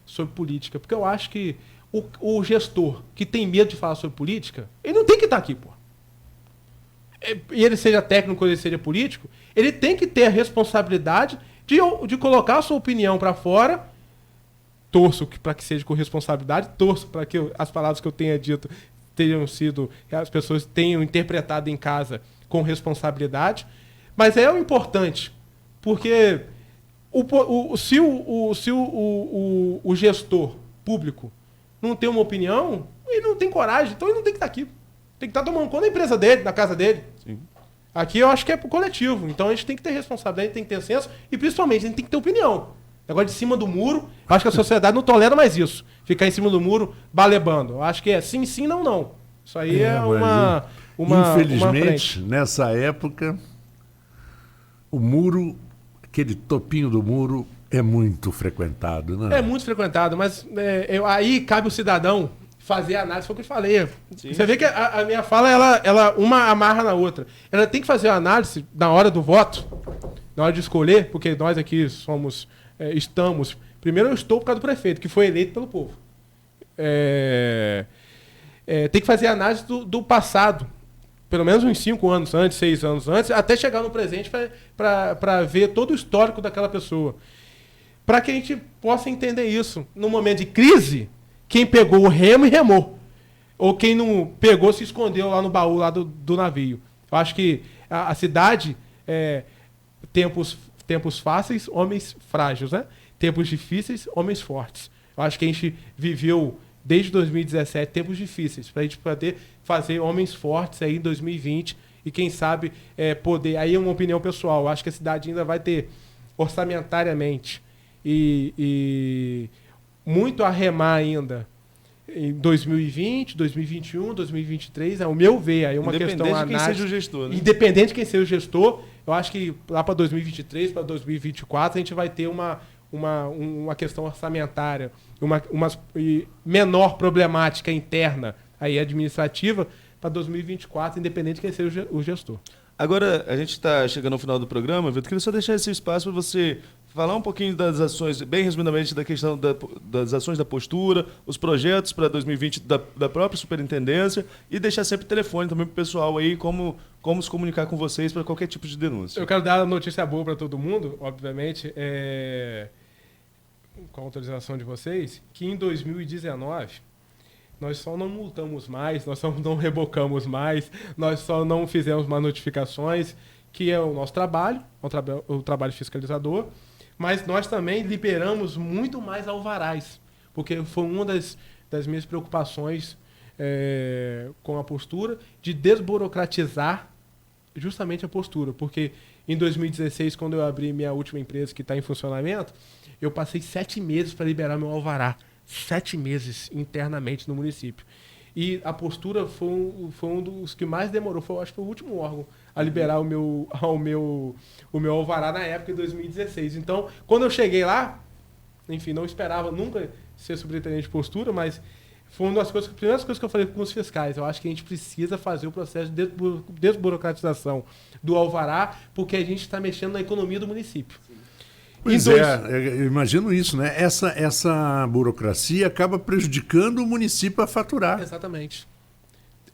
sobre política. Porque eu acho que o gestor que tem medo de falar sobre política, ele não tem que estar aqui, pô. E ele seja técnico ou ele seja político, ele tem que ter a responsabilidade de colocar a sua opinião para fora. Torço para que seja com responsabilidade, torço para que as palavras que eu tenha dito tenham sido, as pessoas tenham interpretado em casa com responsabilidade, mas é o importante, porque se o gestor público não tem uma opinião, ele não tem coragem, então ele não tem que estar aqui. Tem que estar tomando conta da empresa dele, da casa dele. Sim. Aqui eu acho que é pro coletivo, então a gente tem que ter responsabilidade, tem que ter senso e principalmente a gente tem que ter opinião. Agora de cima do muro, eu acho que a sociedade não tolera mais isso. Ficar em cima do muro balebando. Eu acho que é sim, sim, não, não. Isso aí é uma infelizmente, nessa época, o muro, aquele topinho do muro, é muito frequentado, né? É muito frequentado, mas aí cabe o cidadão fazer a análise, foi o que eu falei. Sim. Você vê que a minha fala, ela uma amarra na outra. Ela tem que fazer a análise na hora do voto, na hora de escolher, porque nós aqui estamos... Primeiro eu estou por causa do prefeito, que foi eleito pelo povo. Tem que fazer a análise do passado, pelo menos uns 5 anos antes, 6 anos antes, até chegar no presente para ver todo o histórico daquela pessoa. Para que a gente possa entender isso. No momento de crise, quem pegou o remo e remou. Ou quem não pegou, se escondeu lá no baú lá do navio. Eu acho que a cidade, tempos fáceis, homens frágeis, né? Tempos difíceis, homens fortes. Eu acho que a gente viveu, desde 2017, tempos difíceis, para a gente poder fazer homens fortes aí em 2020 e, quem sabe, poder... Aí é uma opinião pessoal. Eu acho que a cidade ainda vai ter, orçamentariamente, e muito a remar ainda em 2020, 2021, 2023, ao meu ver, aí uma questão independente de quem seja o gestor, né? Independente de quem seja o gestor, eu acho que lá para 2023, para 2024, a gente vai ter uma questão orçamentária, uma menor problemática interna aí administrativa para 2024, independente de quem seja o gestor. Agora, a gente está chegando ao final do programa, Vitor, queria só deixar esse espaço para você falar um pouquinho das ações, bem resumidamente, da questão das ações da postura, os projetos para 2020 da própria superintendência e deixar sempre o telefone também para o pessoal aí, como se comunicar com vocês para qualquer tipo de denúncia. Eu quero dar a notícia boa para todo mundo, obviamente, com a autorização de vocês, que em 2019 nós só não multamos mais, nós só não rebocamos mais, nós só não fizemos mais notificações, que é o nosso trabalho, o trabalho fiscalizador, mas nós também liberamos muito mais alvarás, porque foi uma das minhas preocupações com a postura, de desburocratizar justamente a postura, porque em 2016, quando eu abri minha última empresa que está em funcionamento, eu passei 7 meses para liberar meu alvará. 7 meses internamente no município. E a postura foi um dos que mais demorou. Acho que foi o último órgão a liberar o meu alvará na época, em 2016. Então, quando eu cheguei lá, enfim, não esperava nunca ser superintendente de postura, mas foi uma das primeiras coisas que eu falei com os fiscais. Eu acho que a gente precisa fazer o processo de desburocratização do alvará, porque a gente está mexendo na economia do município. Pois eu imagino isso, né? Essa burocracia acaba prejudicando o município a faturar. Exatamente.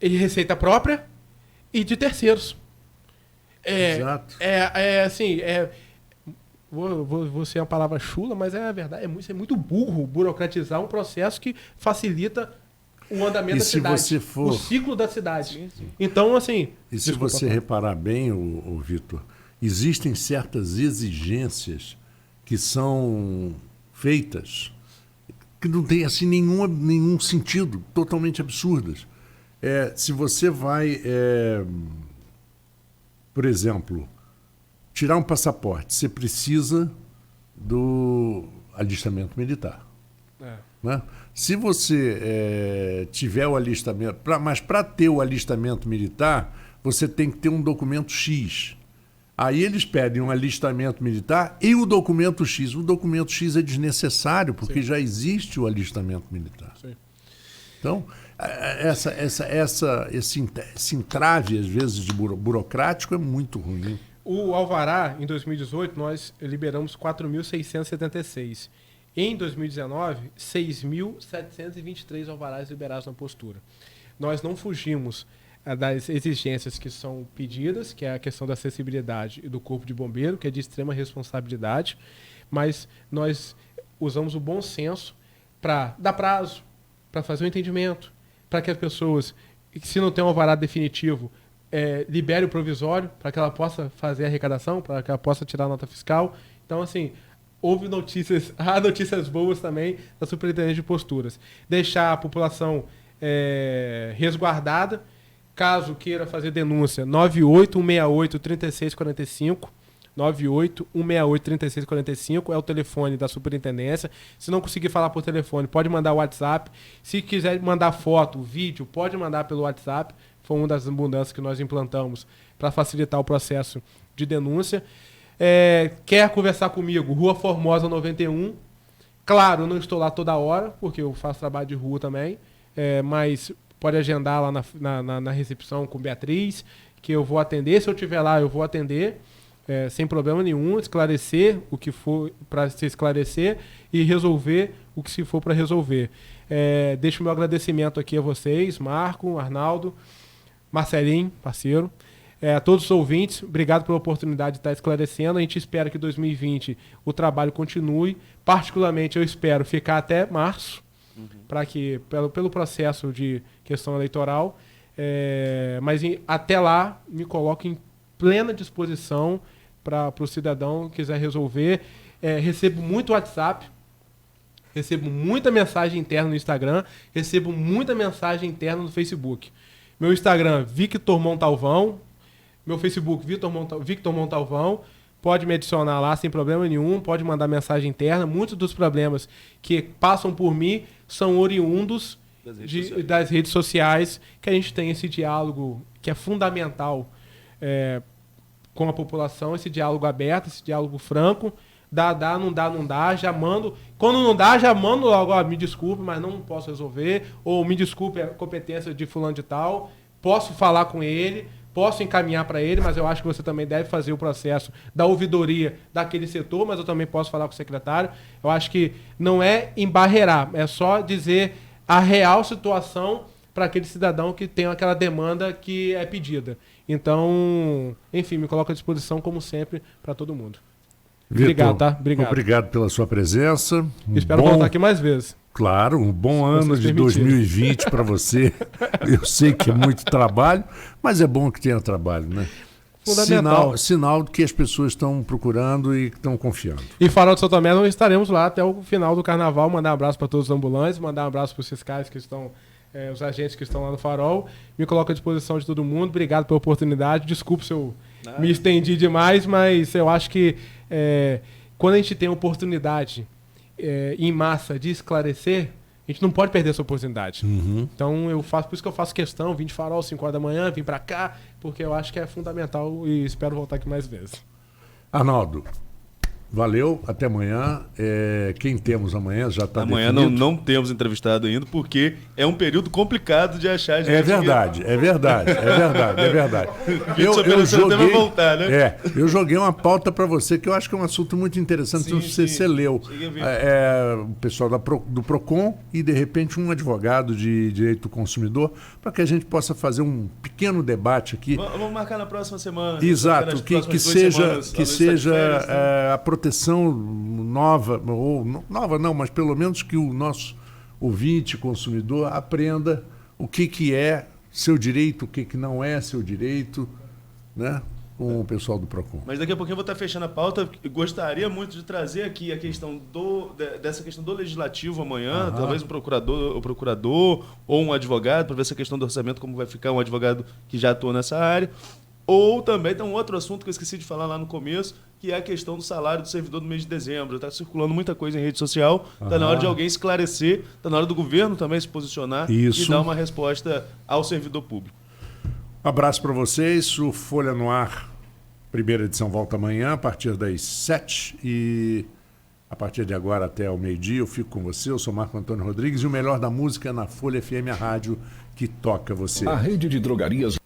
E receita própria e de terceiros. Exato. Vou ser uma palavra chula, mas é a verdade. É muito burro burocratizar um processo que facilita o andamento da cidade. O ciclo da cidade. Sim, sim. Então, assim... E se você reparar bem, o Vitor, existem certas exigências que são feitas, que não tem assim nenhum sentido, totalmente absurdas. Se você vai, por exemplo, tirar um passaporte, você precisa do alistamento militar. Né? Se você tiver o alistamento, mas para ter o alistamento militar, você tem que ter um documento X. Aí eles pedem um alistamento militar e o documento X. O documento X é desnecessário, porque já existe o alistamento militar. Sim. Então, esse entrave, às vezes, de burocrático é muito ruim. O alvará, em 2018, nós liberamos 4.676. Em 2019, 6.723 alvarás liberados na postura. Nós não fugimos das exigências que são pedidas, que é a questão da acessibilidade e do corpo de bombeiro, que é de extrema responsabilidade, mas nós usamos o bom senso para dar prazo, para fazer o entendimento, para que as pessoas, se não tem um alvará definitivo, libere o provisório, para que ela possa fazer a arrecadação, para que ela possa tirar a nota fiscal. Então, assim, houve notícias boas também da Superintendência de Posturas. Deixar a população resguardada. Caso queira fazer denúncia, 98-168-3645, 98-168-3645 é o telefone da Superintendência. Se não conseguir falar por telefone, pode mandar o WhatsApp. Se quiser mandar foto, vídeo, pode mandar pelo WhatsApp. Foi uma das mudanças que nós implantamos para facilitar o processo de denúncia. Quer conversar comigo? Rua Formosa 91. Claro, eu não estou lá toda hora, porque eu faço trabalho de rua também, mas pode agendar lá na recepção com Beatriz, que eu vou atender. Se eu estiver lá, eu vou atender, sem problema nenhum, esclarecer o que for para se esclarecer e resolver o que se for para resolver. Deixo o meu agradecimento aqui a vocês, Marco, Arnaldo, Marcelinho, parceiro, a todos os ouvintes. Obrigado pela oportunidade de estar esclarecendo. A gente espera que em 2020 o trabalho continue. Particularmente, eu espero ficar até março, para que, pelo processo de questão eleitoral, mas até lá me coloco em plena disposição para o cidadão que quiser resolver. Recebo muito WhatsApp, recebo muita mensagem interna no Instagram, recebo muita mensagem interna no Facebook. Meu Instagram, Victor Montalvão, meu Facebook, Victor Montalvão. Pode me adicionar lá sem problema nenhum, pode mandar mensagem interna. Muitos dos problemas que passam por mim são oriundos das redes sociais, que a gente tem esse diálogo que é fundamental com a população, esse diálogo aberto, esse diálogo franco. Dá, não dá, já mando. Quando não dá, já mando logo, me desculpe, mas não posso resolver, ou me desculpe a competência de fulano de tal, posso falar com ele, posso encaminhar para ele, mas eu acho que você também deve fazer o processo da ouvidoria daquele setor, mas eu também posso falar com o secretário. Eu acho que não é embarrear, é só dizer a real situação para aquele cidadão que tem aquela demanda que é pedida. Então, enfim, me coloco à disposição, como sempre, para todo mundo. Vitor, obrigado, tá? Obrigado pela sua presença. Espero voltar aqui mais vezes. Claro, um bom ano de 2020 para você. Eu sei que é muito trabalho, mas é bom que tenha trabalho, né? Fundamental. Sinal de que as pessoas estão procurando e estão confiando. E Farol de São Tomé, nós estaremos lá até o final do carnaval. Mandar um abraço para todos os ambulantes, mandar um abraço para os fiscais que estão, os agentes que estão lá no Farol. Me coloco à disposição de todo mundo. Obrigado pela oportunidade. Desculpe se eu me estendi demais, mas eu acho que quando a gente tem a oportunidade em massa de esclarecer, a gente não pode perder essa oportunidade. Então, por isso que eu faço questão, vim de Farol 5 horas da manhã, vim para cá, porque eu acho que é fundamental e espero voltar aqui mais vezes. Arnaldo, valeu, até amanhã. Quem temos amanhã já está definido. Amanhã não temos entrevistado ainda, porque é um período complicado de achar gente. É verdade. Eu joguei uma pauta para você que eu acho que é um assunto muito interessante. Você leu. O pessoal do PROCON e, de repente, um advogado de direito do consumidor, para que a gente possa fazer um pequeno debate aqui. Vamos marcar na próxima semana. Exato, que seja a proteção nova, ou nova não, mas pelo menos que o nosso ouvinte, consumidor, aprenda o que é seu direito, o que não é seu direito, né? Com o pessoal do PROCON. Mas daqui a pouquinho eu vou estar fechando a pauta. Gostaria muito de trazer aqui a questão dessa questão do legislativo amanhã, talvez um procurador ou um advogado, para ver essa questão do orçamento, como vai ficar um advogado que já atua nessa área. Ou também tem um outro assunto que eu esqueci de falar lá no começo, que é a questão do salário do servidor do mês de dezembro. Está circulando muita coisa em rede social, está na hora de alguém esclarecer, está na hora do governo também se posicionar e dar uma resposta ao servidor público. Um abraço para vocês. O Folha no Ar, primeira edição, volta amanhã, a partir das 7h. E a partir de agora até o meio-dia eu fico com você. Eu sou Marco Antônio Rodrigues e o melhor da música é na Folha FM, a rádio que toca você. A rede de drogarias